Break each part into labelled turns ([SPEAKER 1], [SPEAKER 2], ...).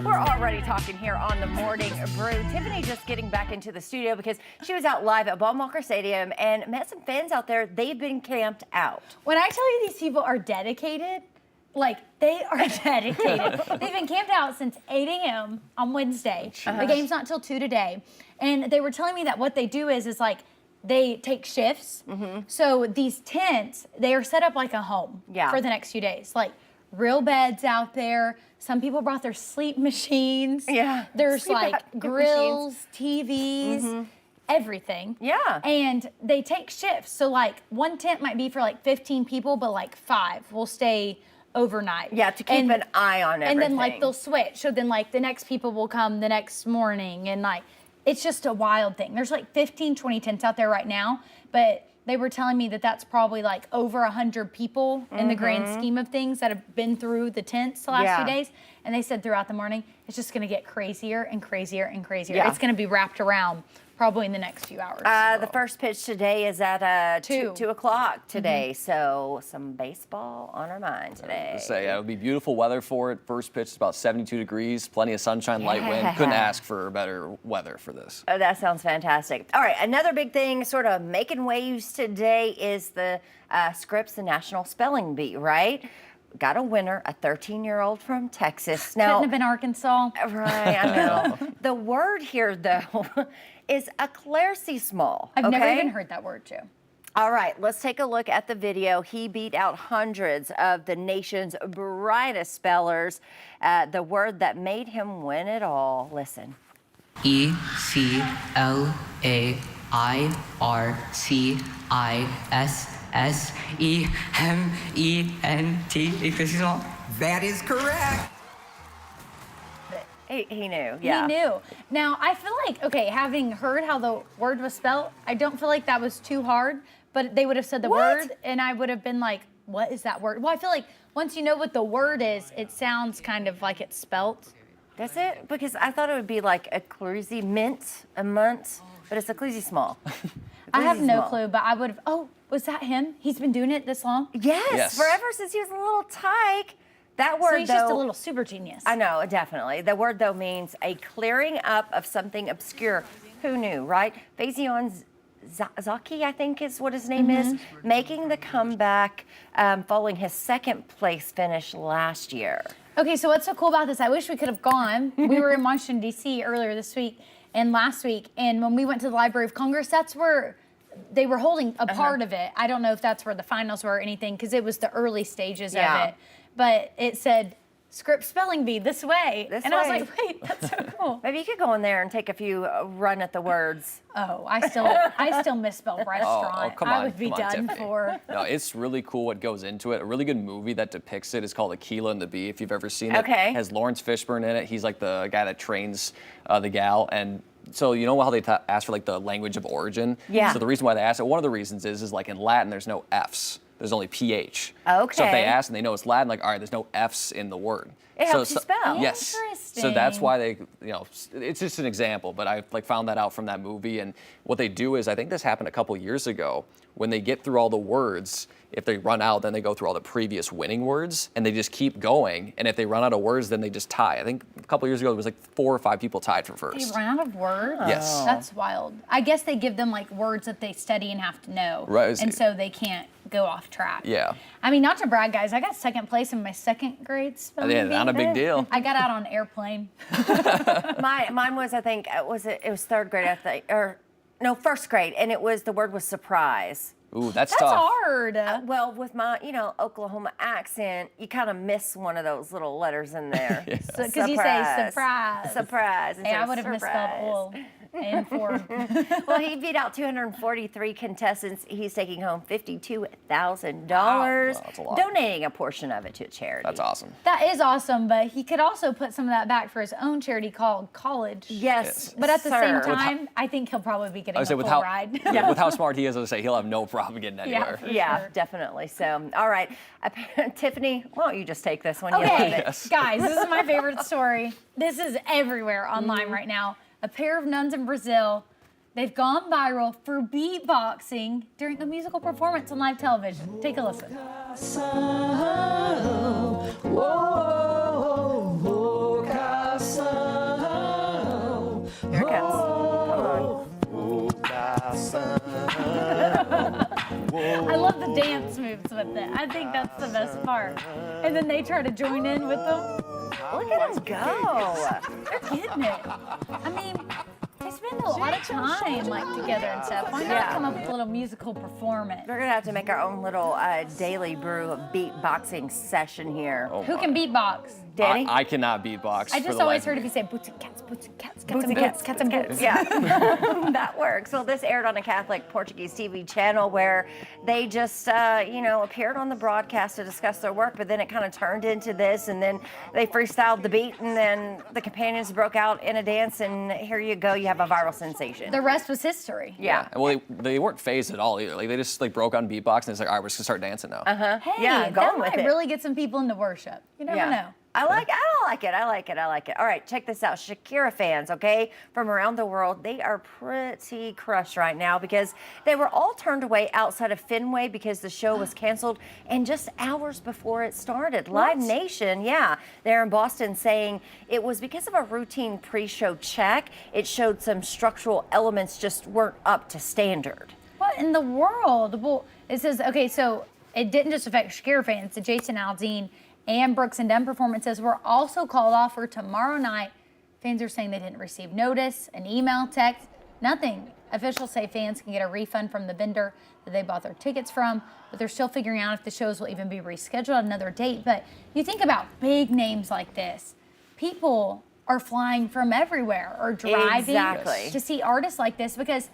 [SPEAKER 1] We're already talking here on the Morning Brew. Tiffany just getting back into the studio because she was out live at Baum-Walker Stadium and met some fans out there. They've been camped out.
[SPEAKER 2] When I tell you these people are dedicated, like they are dedicated. They've been camped out since 8 a.m. on Wednesday. The game's not till 2 today. And they were telling me that what they do is like they take shifts. So these tents, they are set up like a home for the next few days. Like real beds out there. Some people brought their sleep machines. There's like grills, TVs, everything. And they take shifts. So like one tent might be for like 15 people, but like 5 will stay overnight.
[SPEAKER 1] To keep an eye on everything.
[SPEAKER 2] And then like they'll switch. So then like the next people will come the next morning and like, it's just a wild thing. There's like 15, 20 tents out there right now, but they were telling me that that's probably like over 100 people in the grand scheme of things that have been through the tents the last few days. And they said throughout the morning, it's just gonna get crazier and crazier and crazier. It's gonna be wrapped around probably in the next few hours.
[SPEAKER 1] The first pitch today is at 2 o'clock today, so some baseball on our mind today.
[SPEAKER 3] It'll be beautiful weather for it. First pitch is about 72 degrees, plenty of sunshine, light wind. Couldn't ask for better weather for this.
[SPEAKER 1] Oh, that sounds fantastic. All right, another big thing sort of making waves today is the Scripps, the National Spelling Bee, right? Got a winner, a 13-year-old from Texas.
[SPEAKER 2] Now, couldn't have been Arkansas.
[SPEAKER 1] Right, I know. The word here, though, is éclaircissement.
[SPEAKER 2] I've never even heard that word, Joe.
[SPEAKER 1] All right, let's take a look at the video. He beat out hundreds of the nation's brightest spellers. The word that made him win it all. Listen.
[SPEAKER 4] Éclaircissement. That is correct.
[SPEAKER 1] He knew,
[SPEAKER 2] He knew. Now, I feel like, okay, having heard how the word was spelled, I don't feel like that was too hard, but they would have said the word, and I would have been like, what is that word? Well, I feel like once you know what the word is, it sounds kind of like it's spelt.
[SPEAKER 1] Does it? Because I thought it would be like a cluzy mint, a munt, but it's a cluzy small.
[SPEAKER 2] I have no clue, but I would have, oh, was that him? He's been doing it this long?
[SPEAKER 1] Yes, forever since he was a little tyke. That word,
[SPEAKER 2] so he's just a little super genius.
[SPEAKER 1] I know, definitely. The word, though, means a clearing up of something obscure. Who knew, right? Faison Zaki, I think is what his name is, making the comeback following his second place finish last year.
[SPEAKER 2] Okay, so what's so cool about this? I wish we could have gone. We were in Washington, D.C. earlier this week and last week, and when we went to the Library of Congress, that's where they were holding a part of it. I don't know if that's where the finals were or anything, because it was the early stages of it. But it said, Scripps Spelling Bee, this way. I was like, wait, that's so cool.
[SPEAKER 1] Maybe you could go in there and take a few run at the words.
[SPEAKER 2] Oh, I still misspell restaurant.
[SPEAKER 3] Come on,
[SPEAKER 2] I would be done
[SPEAKER 3] Tiffany.
[SPEAKER 2] for.
[SPEAKER 3] No, it's really cool what goes into it. A really good movie that depicts it is called Aquila and the Bee, if you've ever seen it.
[SPEAKER 1] Okay.
[SPEAKER 3] It has Lawrence Fishburne in it. He's like the guy that trains the gal. And so you know how they ask for like the language of origin?
[SPEAKER 1] Yeah.
[SPEAKER 3] So the reason why they ask it, one of the reasons is like in Latin, there's no F's. There's only PH.
[SPEAKER 1] Okay.
[SPEAKER 3] So if they ask and they know it's Latin, like, all right, there's no F's in the word.
[SPEAKER 1] It helps you spell.
[SPEAKER 3] Yes.
[SPEAKER 2] Interesting.
[SPEAKER 3] So that's why they, it's just an example, but I like found that out from that movie. And what they do is, I think this happened a couple years ago, when they get through all the words, if they run out, then they go through all the previous winning words, and they just keep going. And if they run out of words, then they just tie. I think a couple years ago, it was like 4 or 5 people tied for first.
[SPEAKER 2] They run out of words?
[SPEAKER 3] Yes.
[SPEAKER 2] That's wild. I guess they give them like words that they study and have to know.
[SPEAKER 3] Right.
[SPEAKER 2] And so they can't go off track.
[SPEAKER 3] Yeah.
[SPEAKER 2] I mean, not to brag, guys, I got second place in my second grade spelling bee.
[SPEAKER 3] Not a big deal.
[SPEAKER 2] I got out on airplane.
[SPEAKER 1] Mine was, I think, it was 3rd grade, I think, or no, 1st grade, and the word was surprise.
[SPEAKER 3] Ooh, that's
[SPEAKER 2] That's
[SPEAKER 3] tough.
[SPEAKER 2] hard.
[SPEAKER 1] Well, with my, Oklahoma accent, you kind of miss one of those little letters in there.
[SPEAKER 2] Because you say surprise.
[SPEAKER 1] Surprise.
[SPEAKER 2] Hey, I would have misspelled oil and for.
[SPEAKER 1] Well, he beat out 243 contestants. He's taking home $52,000,
[SPEAKER 3] that's a lot.
[SPEAKER 1] donating a portion of it to a charity.
[SPEAKER 3] That's awesome.
[SPEAKER 2] That is awesome, but he could also put some of that back for his own charity called college.
[SPEAKER 1] Yes,
[SPEAKER 2] But at the same
[SPEAKER 1] sir.
[SPEAKER 2] time, I think he'll probably be getting a full
[SPEAKER 3] how,
[SPEAKER 2] ride.
[SPEAKER 3] Yeah, with how smart he is, I would say he'll have no problem getting anywhere.
[SPEAKER 1] Yeah,
[SPEAKER 2] sure.
[SPEAKER 1] definitely. So, all right. Tiffany, why don't you just take this one? You
[SPEAKER 2] Okay,
[SPEAKER 1] love it.
[SPEAKER 3] Yes.
[SPEAKER 2] guys, this is my favorite story. This is everywhere online right now. A pair of nuns in Brazil, they've gone viral for beatboxing during a musical performance on live television. Take a listen.
[SPEAKER 5] Coração,
[SPEAKER 2] dance moves with it. I think that's the best part. And then they try to join in with them.
[SPEAKER 1] Look at them go.
[SPEAKER 2] They're getting it. I mean, they spend a lot of time like together and stuff. Why not come up with a little musical performance?
[SPEAKER 1] We're gonna have to make our own little Daily Brew beatboxing session here.
[SPEAKER 2] Who can beatbox?
[SPEAKER 1] Danny?
[SPEAKER 3] I cannot beatbox.
[SPEAKER 2] I
[SPEAKER 3] for
[SPEAKER 2] just
[SPEAKER 3] the
[SPEAKER 2] always
[SPEAKER 3] life
[SPEAKER 2] heard
[SPEAKER 3] of
[SPEAKER 2] if
[SPEAKER 3] me.
[SPEAKER 2] you say boots and cats, boots and cats, cats
[SPEAKER 1] Boots
[SPEAKER 2] and
[SPEAKER 1] and
[SPEAKER 2] boots, cats and boots.
[SPEAKER 1] Yeah, that works. Well, this aired on a Catholic Portuguese TV channel where they just, appeared on the broadcast to discuss their work, but then it kind of turned into this, and then they freestyled the beat, and then the companions broke out in a dance, and here you go, you have a viral sensation.
[SPEAKER 2] The rest was history.
[SPEAKER 1] Yeah.
[SPEAKER 3] Well, they weren't phased at all either. Like they just like broke on beatbox and it's like, all right, we're just gonna start dancing now.
[SPEAKER 2] Hey,
[SPEAKER 1] Yeah,
[SPEAKER 2] that
[SPEAKER 1] going with
[SPEAKER 2] might
[SPEAKER 1] it.
[SPEAKER 2] really get some people into worship. You never know.
[SPEAKER 1] I like it. All right, check this out. Shakira fans, okay, from around the world, they are pretty crushed right now because they were all turned away outside of Fenway because the show was canceled and just hours before it started. Live Nation, they're in Boston saying it was because of a routine pre-show check. It showed some structural elements just weren't up to standard.
[SPEAKER 2] What in the world? Well, it says, okay, so it didn't just affect Shakira fans. The Jason Aldean and Brooks and Dunn performances were also called off for tomorrow night. Fans are saying they didn't receive notice, an email, text, nothing. Officials say fans can get a refund from the vendor that they bought their tickets from, but they're still figuring out if the shows will even be rescheduled at another date. But you think about big names like this, people are flying from everywhere or driving to see artists like this because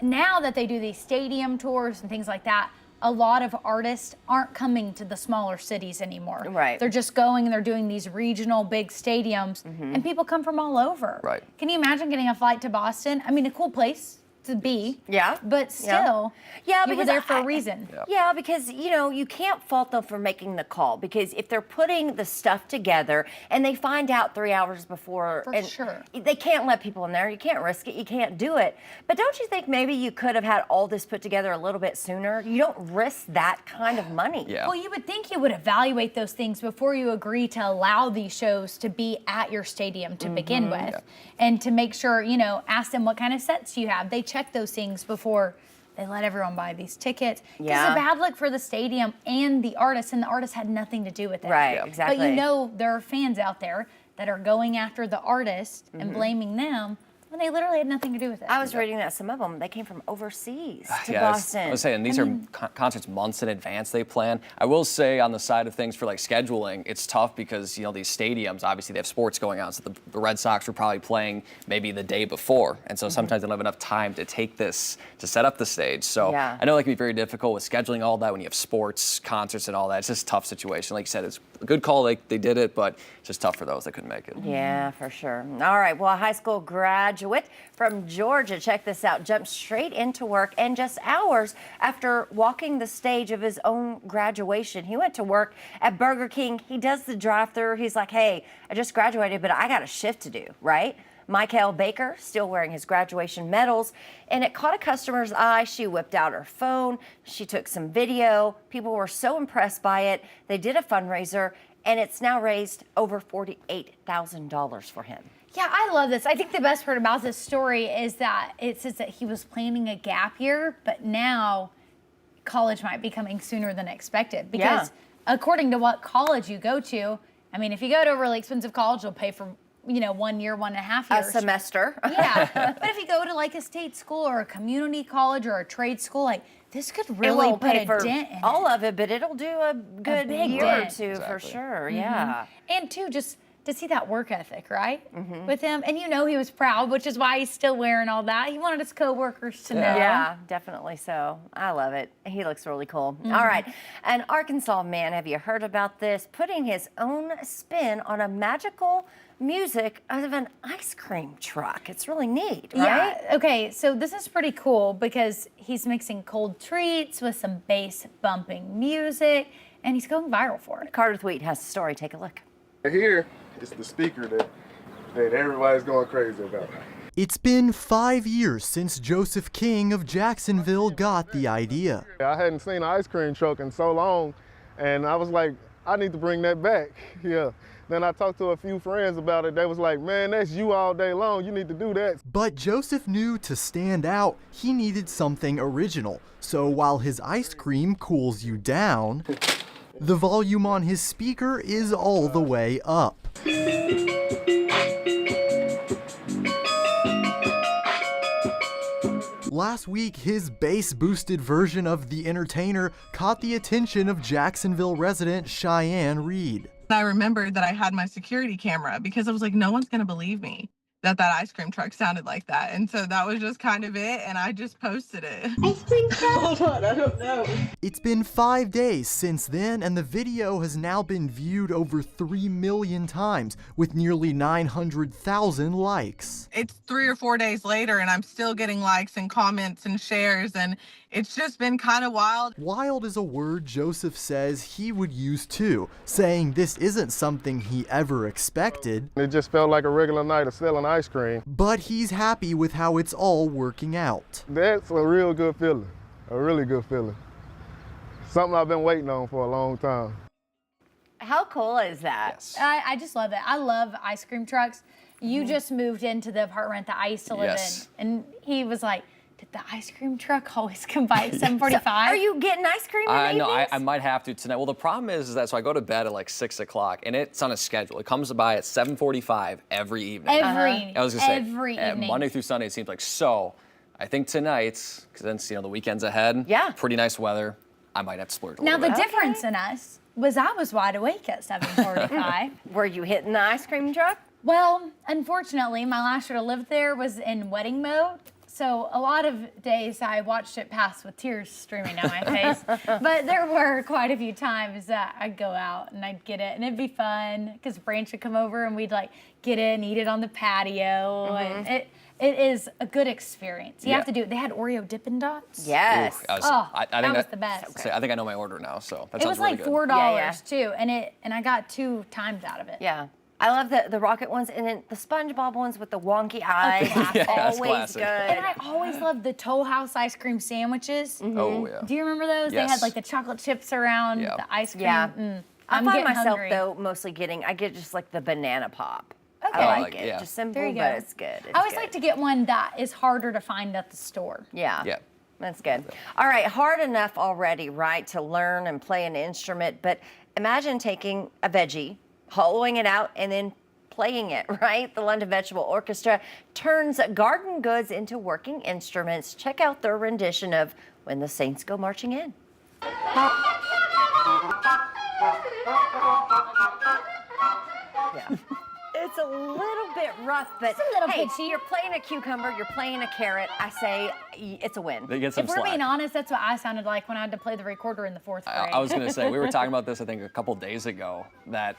[SPEAKER 2] now that they do these stadium tours and things like that, a lot of artists aren't coming to the smaller cities anymore.
[SPEAKER 1] Right.
[SPEAKER 2] They're just going and they're doing these regional big stadiums, and people come from all over.
[SPEAKER 3] Right.
[SPEAKER 2] Can you imagine getting a flight to Boston? I mean, a cool place to be.
[SPEAKER 1] Yeah.
[SPEAKER 2] But still,
[SPEAKER 1] Yeah,
[SPEAKER 2] you were
[SPEAKER 1] because
[SPEAKER 2] there for a reason.
[SPEAKER 1] Yeah, because, you can't fault them for making the call because if they're putting the stuff together and they find out 3 hours before,
[SPEAKER 2] For
[SPEAKER 1] and
[SPEAKER 2] sure.
[SPEAKER 1] they can't let people in there. You can't risk it. You can't do it. But don't you think maybe you could have had all this put together a little bit sooner? You don't risk that kind of money.
[SPEAKER 3] Yeah.
[SPEAKER 2] Well, you would think you would evaluate those things before you agree to allow these shows to be at your stadium to begin with. And to make sure, ask them what kind of sets you have. They check those things before they let everyone buy these tickets. Because it's a bad look for the stadium and the artists had nothing to do with it.
[SPEAKER 1] Right, exactly.
[SPEAKER 2] But there are fans out there that are going after the artist and blaming them when they literally had nothing to do with it.
[SPEAKER 1] I was reading that some of them, they came from overseas to
[SPEAKER 3] I
[SPEAKER 1] Boston.
[SPEAKER 3] was saying these are concerts months in advance they plan. I will say on the side of things for like scheduling, it's tough because these stadiums obviously they have sports going on. So the Red Sox were probably playing maybe the day before, and so sometimes they don't have enough time to take this to set up the stage. So I know it can be very difficult with scheduling all that when you have sports, concerts, and all that. It's just a tough situation. Like you said, it's a good call. Like they did it, but it's just tough for those that couldn't make it.
[SPEAKER 1] Yeah, for sure. All right. Well, a high school graduate from Georgia, check this out, jumped straight into work and just hours after walking the stage of his own graduation. He went to work at Burger King. He does the drive-thru. He's like, hey, I just graduated, but I got a shift to do, right? Michael Baker, still wearing his graduation medals, and it caught a customer's eye. She whipped out her phone. She took some video. People were so impressed by it. They did a fundraiser, and it's now raised over $48,000 for him.
[SPEAKER 2] Yeah, I love this. I think the best part about this story is that it says that he was planning a gap year, but now college might be coming sooner than expected. Because according to what college you go to, I mean, if you go to a really expensive college, you'll pay for 1 year, 1.5 years.
[SPEAKER 1] A semester.
[SPEAKER 2] Yeah, but if you go to like a state school or a community college or a trade school, like this could really put a dent in
[SPEAKER 1] all
[SPEAKER 2] it.
[SPEAKER 1] of it, but it'll do a good
[SPEAKER 2] big
[SPEAKER 1] year or
[SPEAKER 2] dent.
[SPEAKER 1] two for sure.
[SPEAKER 2] Mm-hmm.
[SPEAKER 1] Yeah.
[SPEAKER 2] And two, just to see that work ethic, right? With him. And he was proud, which is why he's still wearing all that. He wanted his coworkers to know.
[SPEAKER 1] Yeah, definitely so. I love it. He looks really cool. All right. An Arkansas man, have you heard about this? Putting his own spin on a magical music out of an ice cream truck. It's really neat, right?
[SPEAKER 2] Yeah. Okay, so this is pretty cool because he's mixing cold treats with some bass bumping music, and he's going viral for it.
[SPEAKER 1] Carter Thweet has the story. Take a look.
[SPEAKER 5] Here is the speaker that everybody's going crazy about.
[SPEAKER 6] It's been 5 years since Joseph King of Jacksonville got the idea.
[SPEAKER 5] I hadn't seen an ice cream truck in so long, and I was like, I need to bring that back. Yeah. Then I talked to a few friends about it. They was like, man, that's you all day long. You need to do that.
[SPEAKER 6] But Joseph knew to stand out, he needed something original. So while his ice cream cools you down, the volume on his speaker is all the way up. Last week, his bass-boosted version of The Entertainer caught the attention of Jacksonville resident Cheyenne Reed.
[SPEAKER 7] I remembered that I had my security camera because I was like, no one's gonna believe me that that ice cream truck sounded like that. And so that was just kind of it, and I just posted it.
[SPEAKER 8] Ice cream truck? Hold on, I don't know.
[SPEAKER 6] It's been 5 days since then, and the video has now been viewed over 3 million times, with nearly 900,000 likes.
[SPEAKER 7] It's 3 or 4 days later, and I'm still getting likes and comments and shares, and it's just been kind of wild.
[SPEAKER 6] Wild is a word Joseph says he would use too, saying this isn't something he ever expected.
[SPEAKER 5] It just felt like a regular night of selling ice cream.
[SPEAKER 6] But he's happy with how it's all working out.
[SPEAKER 5] That's a real good feeling, a really good feeling. Something I've been waiting on for a long time.
[SPEAKER 1] How cool is that?
[SPEAKER 3] Yes.
[SPEAKER 2] I just love it. I love ice cream trucks. You just moved into the apartment that I used to live
[SPEAKER 3] Yes.
[SPEAKER 2] in, and he was like, did the ice cream truck always come by at 7:45?
[SPEAKER 1] Are you getting ice cream in the
[SPEAKER 3] I know,
[SPEAKER 1] evenings?
[SPEAKER 3] I might have to tonight. Well, the problem is that, so I go to bed at like 6 o'clock, and it's on a schedule. It comes by at 7:45 every evening.
[SPEAKER 2] Every,
[SPEAKER 3] I was gonna say,
[SPEAKER 2] every evening.
[SPEAKER 3] Monday through Sunday, it seems like. So, I think tonight, because then, the weekend's ahead.
[SPEAKER 1] Yeah.
[SPEAKER 3] Pretty nice weather. I might have to splurge a
[SPEAKER 2] Now,
[SPEAKER 3] little
[SPEAKER 2] the
[SPEAKER 3] bit.
[SPEAKER 2] difference in us was I was wide awake at 7:45.
[SPEAKER 1] Were you hitting the ice cream truck?
[SPEAKER 2] Well, unfortunately, my last year to live there was in wedding mode. So a lot of days I watched it pass with tears streaming down my face. But there were quite a few times that I'd go out and I'd get it, and it'd be fun because Branch would come over and we'd like get it and eat it on the patio. And it is a good experience. You have to do it. They had Oreo Dippin' Dots.
[SPEAKER 1] Yes.
[SPEAKER 3] I think
[SPEAKER 2] that was the best.
[SPEAKER 3] I think I know my order now, so that
[SPEAKER 2] It
[SPEAKER 3] sounds
[SPEAKER 2] was
[SPEAKER 3] really
[SPEAKER 2] like
[SPEAKER 3] good.
[SPEAKER 2] $4
[SPEAKER 1] Yeah.
[SPEAKER 2] too, and I got 2 times out of it.
[SPEAKER 1] Yeah. I love the rocket ones, and then the SpongeBob ones with the wonky eyes.
[SPEAKER 3] Yeah, that's
[SPEAKER 1] always
[SPEAKER 3] classic.
[SPEAKER 1] good.
[SPEAKER 2] And I always loved the Toll House ice cream sandwiches.
[SPEAKER 3] Oh, yeah.
[SPEAKER 2] Do you remember those? They had
[SPEAKER 3] Yes.
[SPEAKER 2] like the chocolate chips around
[SPEAKER 3] Yep.
[SPEAKER 2] the ice cream.
[SPEAKER 1] Yeah. I
[SPEAKER 2] I'm
[SPEAKER 1] find
[SPEAKER 2] getting
[SPEAKER 1] myself
[SPEAKER 2] hungry.
[SPEAKER 1] though mostly I get just like the banana pop.
[SPEAKER 2] Okay.
[SPEAKER 1] I like
[SPEAKER 3] like,
[SPEAKER 1] it.
[SPEAKER 3] yeah.
[SPEAKER 1] Just simple,
[SPEAKER 2] There you
[SPEAKER 1] but
[SPEAKER 2] go.
[SPEAKER 1] it's good.
[SPEAKER 2] I always like to get one that is harder to find at the store.
[SPEAKER 1] Yeah.
[SPEAKER 3] Yeah.
[SPEAKER 1] That's good. All right, hard enough already, right, to learn and play an instrument, but imagine taking a veggie, hollowing it out, and then playing it, right? The London Vegetable Orchestra turns garden goods into working instruments. Check out their rendition of When the Saints Go Marching In. Yeah. It's a little bit rough, but
[SPEAKER 2] It's a little
[SPEAKER 1] hey,
[SPEAKER 2] pitchy.
[SPEAKER 1] you're playing a cucumber, you're playing a carrot. I say it's a win.
[SPEAKER 3] They get some
[SPEAKER 2] If we're
[SPEAKER 3] slack.
[SPEAKER 2] being honest, that's what I sounded like when I had to play the recorder in the 4th grade.
[SPEAKER 3] I was going to say, we were talking about this, I think, a couple days ago, that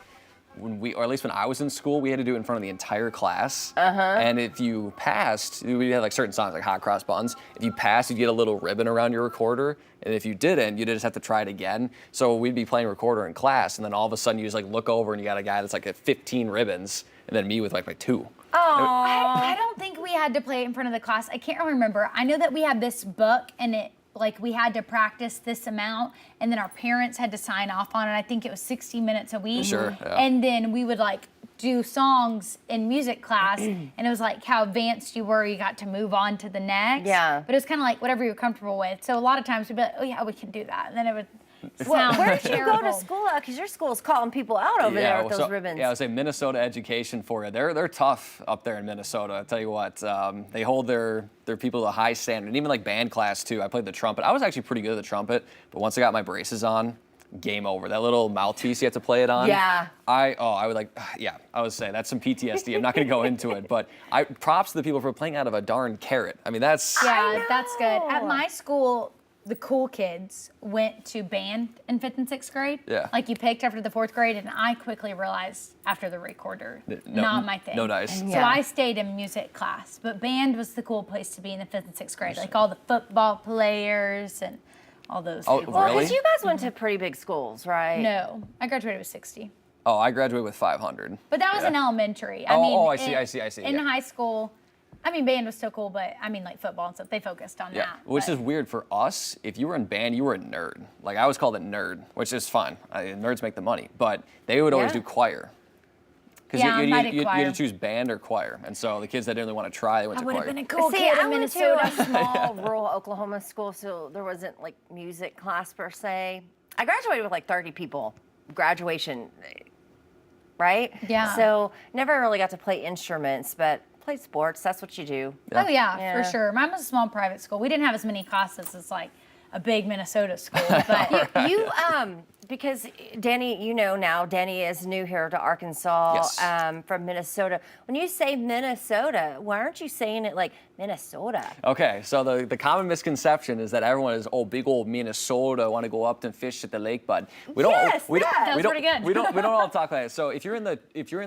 [SPEAKER 3] when or at least when I was in school, we had to do it in front of the entire class. And if you passed, we had like certain songs like Hot Cross Buns. If you passed, you'd get a little ribbon around your recorder. And if you didn't, you'd just have to try it again. So we'd be playing recorder in class, and then all of a sudden you just like look over and you got a guy that's like at 15 ribbons, and then me with like 2.
[SPEAKER 2] I don't think we had to play it in front of the class. I can't remember. I know that we had this book, and it like we had to practice this amount, and then our parents had to sign off on it. I think it was 60 minutes a week.
[SPEAKER 3] Sure, yeah.
[SPEAKER 2] And then we would like do songs in music class, and it was like how advanced you were, you got to move on to the next.
[SPEAKER 1] Yeah.
[SPEAKER 2] But it was kind of like whatever you're comfortable with. So a lot of times we'd be like, oh yeah, we can do that. And then it would
[SPEAKER 1] Well,
[SPEAKER 2] sound
[SPEAKER 1] where did you go to
[SPEAKER 2] terrible.
[SPEAKER 1] school at? Because your school's calling people out over there with those ribbons.
[SPEAKER 3] Yeah, I would say Minnesota education for you. They're tough up there in Minnesota. I tell you what, they hold their people to a high standard. And even like band class too. I played the trumpet. I was actually pretty good at the trumpet, but once I got my braces on, game over. That little mouthpiece you have to play it on.
[SPEAKER 1] Yeah.
[SPEAKER 3] I would like, yeah, I would say that's some PTSD. I'm not going to go into it, but props to the people for playing out of a darn carrot. I mean, that's.
[SPEAKER 2] Yeah, that's good. At my school, the cool kids went to band in 5th and 6th grade.
[SPEAKER 3] Yeah.
[SPEAKER 2] Like you picked after the 4th grade, and I quickly realized after the recorder, not my thing.
[SPEAKER 3] No dice.
[SPEAKER 2] So
[SPEAKER 1] Yeah.
[SPEAKER 2] I stayed in music class, but band was the cool place to be in the 5th and 6th grade. Like all the football players and all those
[SPEAKER 3] Oh,
[SPEAKER 2] people.
[SPEAKER 1] Well,
[SPEAKER 3] really?
[SPEAKER 1] because you guys went to pretty big schools, right?
[SPEAKER 2] No, I graduated with 60.
[SPEAKER 3] Oh, I graduated with 500.
[SPEAKER 2] But that was
[SPEAKER 3] Yeah.
[SPEAKER 2] in elementary.
[SPEAKER 3] Oh, I
[SPEAKER 2] in-
[SPEAKER 3] see,
[SPEAKER 2] In
[SPEAKER 3] yeah.
[SPEAKER 2] high school, I mean, band was still cool, but I mean, like football and stuff, they focused on
[SPEAKER 3] Yeah,
[SPEAKER 2] that.
[SPEAKER 3] which
[SPEAKER 2] but-
[SPEAKER 3] is weird for us. If you were in band, you were a nerd. Like I was called a nerd, which is fine. Nerds make the money, but they would always
[SPEAKER 1] Yeah.
[SPEAKER 3] do choir. Because
[SPEAKER 2] Yeah,
[SPEAKER 3] you
[SPEAKER 2] I
[SPEAKER 3] had
[SPEAKER 2] did choir.
[SPEAKER 3] to choose band or choir. And so the kids that didn't really want to try, they went
[SPEAKER 2] I
[SPEAKER 3] to
[SPEAKER 2] would
[SPEAKER 3] choir.
[SPEAKER 2] have been a cool
[SPEAKER 1] See,
[SPEAKER 2] kid
[SPEAKER 1] I
[SPEAKER 2] in
[SPEAKER 1] went to
[SPEAKER 2] Minnesota.
[SPEAKER 1] a small rural Oklahoma school, so there wasn't like music class per se. I graduated with like 30 people, graduation, right?
[SPEAKER 2] Yeah.
[SPEAKER 1] So never really got to play instruments, but played sports. That's what you do.
[SPEAKER 2] Oh yeah,
[SPEAKER 1] Yeah.
[SPEAKER 2] for sure. Mine was a small private school. We didn't have as many classes as like a big Minnesota school, but
[SPEAKER 1] You because Danny, you know now, Danny is new here to Arkansas,
[SPEAKER 3] Yes.
[SPEAKER 1] from Minnesota. When you say Minnesota, why aren't you saying it like Minnesota?
[SPEAKER 3] Okay, so the common misconception is that everyone is, oh, big old Minnesota, want to go up and fish at the lake, but we don't.
[SPEAKER 1] Yes,
[SPEAKER 3] we don't.
[SPEAKER 1] yeah.
[SPEAKER 2] That
[SPEAKER 3] we
[SPEAKER 2] was
[SPEAKER 3] don't.
[SPEAKER 2] pretty good.
[SPEAKER 3] We don't all talk like that. So if you're in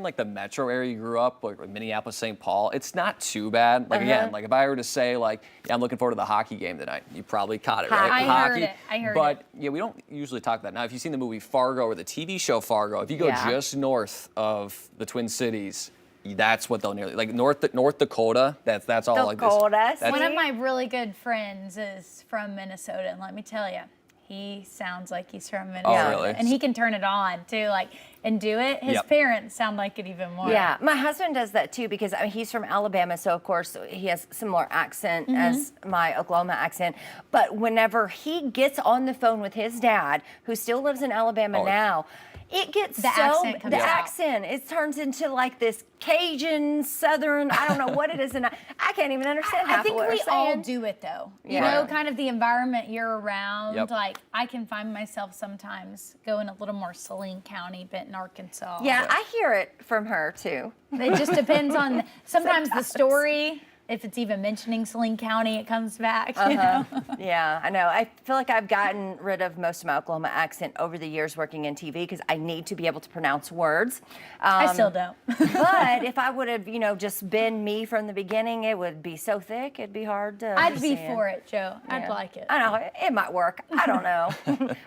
[SPEAKER 3] like the metro area you grew up, like Minneapolis, St. Paul, it's not too bad. Like again, like if I were to say like, yeah, I'm looking forward to the hockey game tonight, you probably caught it, right?
[SPEAKER 2] I heard it. I heard
[SPEAKER 3] but
[SPEAKER 2] it.
[SPEAKER 3] yeah, we don't usually talk that. Now, if you've seen the movie Fargo or the TV show Fargo, if you go
[SPEAKER 1] Yeah.
[SPEAKER 3] just north of the Twin Cities, that's what they'll nearly like North Dakota. That's all like this.
[SPEAKER 1] Dakota,
[SPEAKER 3] That's-
[SPEAKER 2] one of my really good friends is from Minnesota, and let me tell you, he sounds like he's from Minnesota.
[SPEAKER 3] really?
[SPEAKER 2] And he can turn it on too, like, and do it. His
[SPEAKER 3] Yep.
[SPEAKER 2] parents sound like it even more.
[SPEAKER 1] Yeah, my husband does that too because I mean, he's from Alabama, so of course he has similar accent as my Oklahoma accent. But whenever he gets on the phone with his dad, who still lives in Alabama
[SPEAKER 3] Oh.
[SPEAKER 1] now, it gets
[SPEAKER 2] The accent comes
[SPEAKER 1] the
[SPEAKER 2] out.
[SPEAKER 1] accent. It turns into like this Cajun Southern. I don't know what it is, and I can't even understand half
[SPEAKER 2] I think
[SPEAKER 1] of what
[SPEAKER 2] we
[SPEAKER 1] they're
[SPEAKER 2] all
[SPEAKER 1] saying.
[SPEAKER 2] do it though. You
[SPEAKER 1] Yeah.
[SPEAKER 2] know, kind of the environment you're around.
[SPEAKER 3] Yep.
[SPEAKER 2] Like I can find myself sometimes going a little more Saline County, Benton, Arkansas.
[SPEAKER 1] Yeah, I hear it from her too.
[SPEAKER 2] It just depends on sometimes the story. If it's even mentioning Saline County, it comes back. You know?
[SPEAKER 1] Yeah, I know. I feel like I've gotten rid of most of my Oklahoma accent over the years working in TV because I need to be able to pronounce words.
[SPEAKER 2] I still don't.
[SPEAKER 1] But if I would have, just been me from the beginning, it would be so thick, it'd be hard to
[SPEAKER 2] I'd be
[SPEAKER 1] understand.
[SPEAKER 2] for it, Joe. I'd
[SPEAKER 1] Yeah.
[SPEAKER 2] like it.
[SPEAKER 1] I know, it might work. I don't know.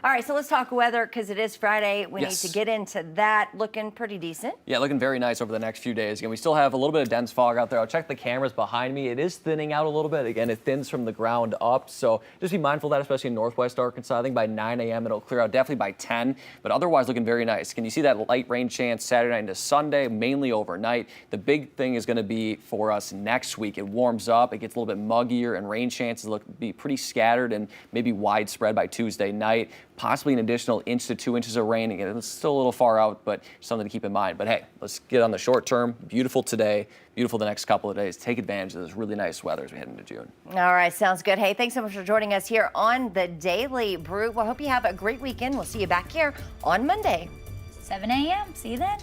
[SPEAKER 1] All right, so let's talk weather because it is Friday. We
[SPEAKER 3] Yes.
[SPEAKER 1] need to get into that. Looking pretty decent.
[SPEAKER 3] Yeah, looking very nice over the next few days. Again, we still have a little bit of dense fog out there. I'll check the cameras behind me. It is thinning out a little bit. Again, it thins from the ground up, so just be mindful of that, especially in northwest Arkansas. I think by 9 a.m. it'll clear out, definitely by 10, but otherwise looking very nice. Can you see that light rain chance Saturday night into Sunday, mainly overnight? The big thing is going to be for us next week. It warms up, it gets a little bit muggier, and rain chances look to be pretty scattered and maybe widespread by Tuesday night. Possibly an additional 1 to 2 inches of rain. Again, it's still a little far out, but something to keep in mind. But hey, let's get on the short term. Beautiful today, beautiful the next couple of days. Take advantage of this really nice weather as we head into June.
[SPEAKER 1] All right, sounds good. Hey, thanks so much for joining us here on the Daily Brew. Well, I hope you have a great weekend. We'll see you back here on Monday.
[SPEAKER 2] 7 a.m. See you then.